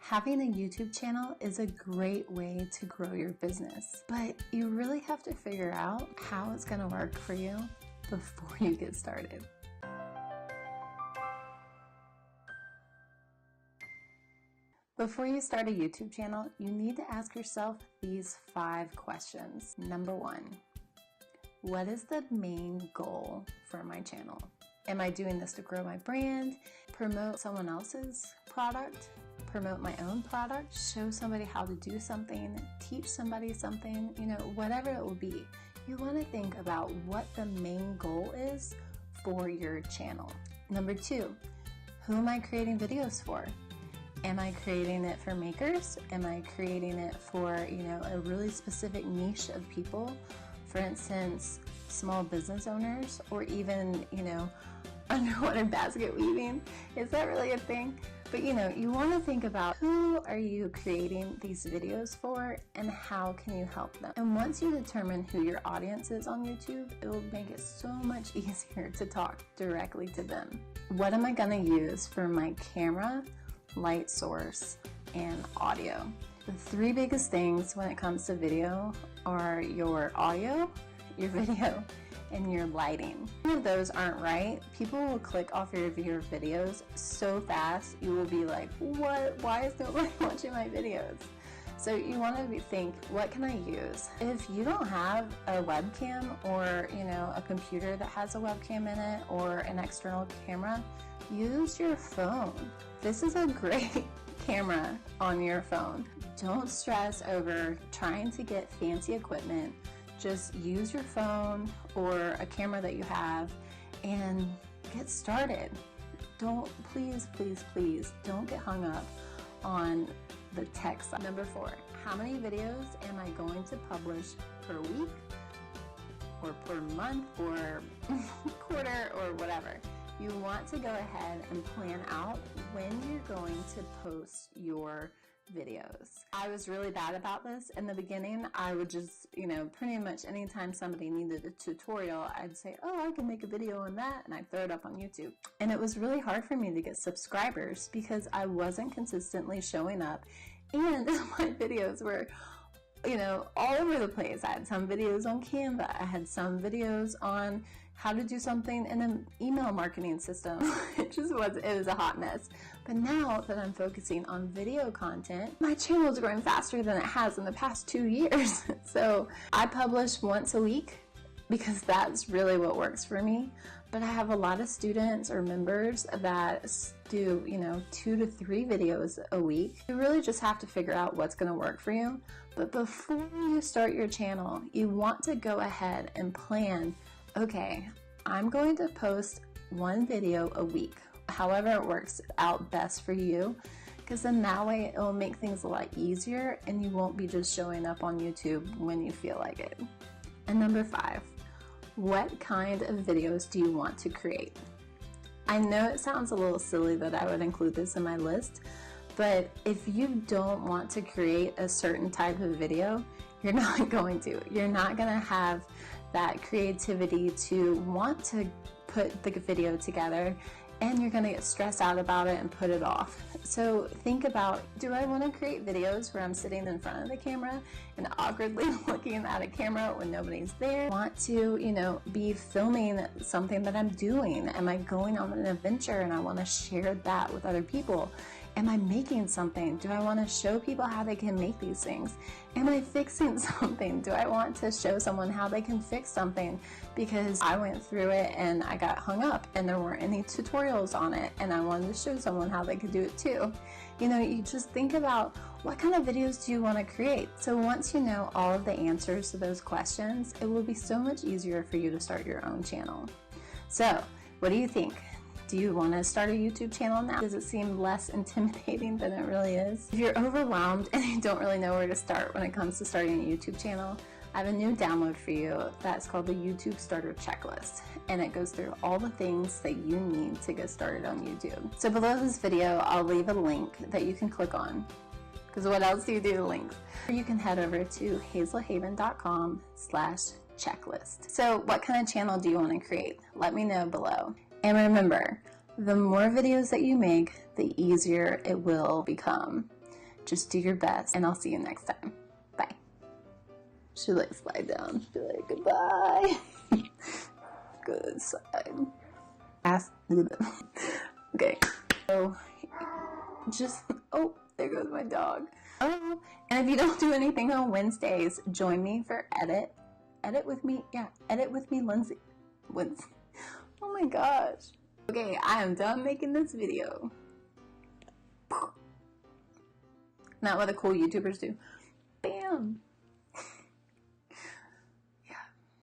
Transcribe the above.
Having a YouTube channel is a great way to grow your business, but you really have to figure out how it's going to work for you before you get started. Before you start a YouTube channel, you need to ask yourself these 5 questions. Number 1, what is the main goal for my channel? Am I doing this to grow my brand, promote someone else's product, promote my own product, show somebody how to do something, teach somebody something, whatever it will be? You want to think about what the main goal is for your channel. Number 2, who am I creating videos for? Am I creating it for makers? Am I creating it for, a really specific niche of people? For instance, small business owners, or even, underwater basket weaving. Is that really a thing? But you want to think about who are you creating these videos for and how can you help them? And once you determine who your audience is on YouTube, it will make it so much easier to talk directly to them. What am I going to use for my camera, light source, and audio? The 3 biggest things when it comes to video are your audio, your video, and your lighting. If those aren't right, people will click off your videos so fast, you will be like, what? Why is nobody watching my videos? So you want to think, what can I use? If you don't have a webcam or, a computer that has a webcam in it or an external camera, use your phone. This is a great camera on your phone. Don't stress over trying to get fancy equipment. Just use your phone or a camera that you have and get started. Please, don't get hung up on the tech side. Number 4, how many videos am I going to publish per week or per month or quarter or whatever? You want to go ahead and plan out when you're going to post your videos. I was really bad about this. In the beginning, I would just, pretty much anytime somebody needed a tutorial, I'd say, oh, I can make a video on that, and I'd throw it up on YouTube. And it was really hard for me to get subscribers because I wasn't consistently showing up, and my videos were all over the place. I had some videos on Canva. I had some videos on how to do something in an email marketing system. It was a hot mess. But now that I'm focusing on video content, my channel is growing faster than it has in the past 2 years. So I publish once a week because that's really what works for me. But I have a lot of students or members that do, 2 to 3 videos a week. You really just have to figure out what's going to work for you. But before you start your channel, you want to go ahead and plan, okay, I'm going to post 1 video a week, however it works out best for you, because then that way it will make things a lot easier and you won't be just showing up on YouTube when you feel like it. And number 5, what kind of videos do you want to create? I know it sounds a little silly that I would include this in my list, but if you don't want to create a certain type of video, you're not going to. You're not going to have that creativity to want to put the video together, and you're going to get stressed out about it and put it off. So think about, do I want to create videos where I'm sitting in front of the camera and awkwardly looking at a camera when nobody's there? Want to, be filming something that I'm doing? Am I going on an adventure and I want to share that with other people? Am I making something? Do I want to show people how they can make these things? Am I fixing something? Do I want to show someone how they can fix something because I went through it and I got hung up and there weren't any tutorials on it and I wanted to show someone how they could do it too? You just think about what kind of videos do you want to create? So once you know all of the answers to those questions, it will be so much easier for you to start your own channel. So what do you think? Do you want to start a YouTube channel now? Does it seem less intimidating than it really is? If you're overwhelmed and you don't really know where to start when it comes to starting a YouTube channel, I have a new download for you that's called the YouTube Starter Checklist, and it goes through all the things that you need to get started on YouTube. So below this video, I'll leave a link that you can click on, because what else do you do to links? Or you can head over to hazelhaven.com/checklist. So what kind of channel do you want to create? Let me know below. And remember, the more videos that you make, the easier it will become. Just do your best, and I'll see you next time. Bye. She like slide down. Be like, goodbye. Good side. Ask. Okay. So, just, oh, there goes my dog. Oh, and if you don't do anything on Wednesdays, join me for edit. Edit with me? Yeah, edit with me, Lindsey. Oh my gosh. Okay, I am done making this video. Not what the cool YouTubers do. Bam!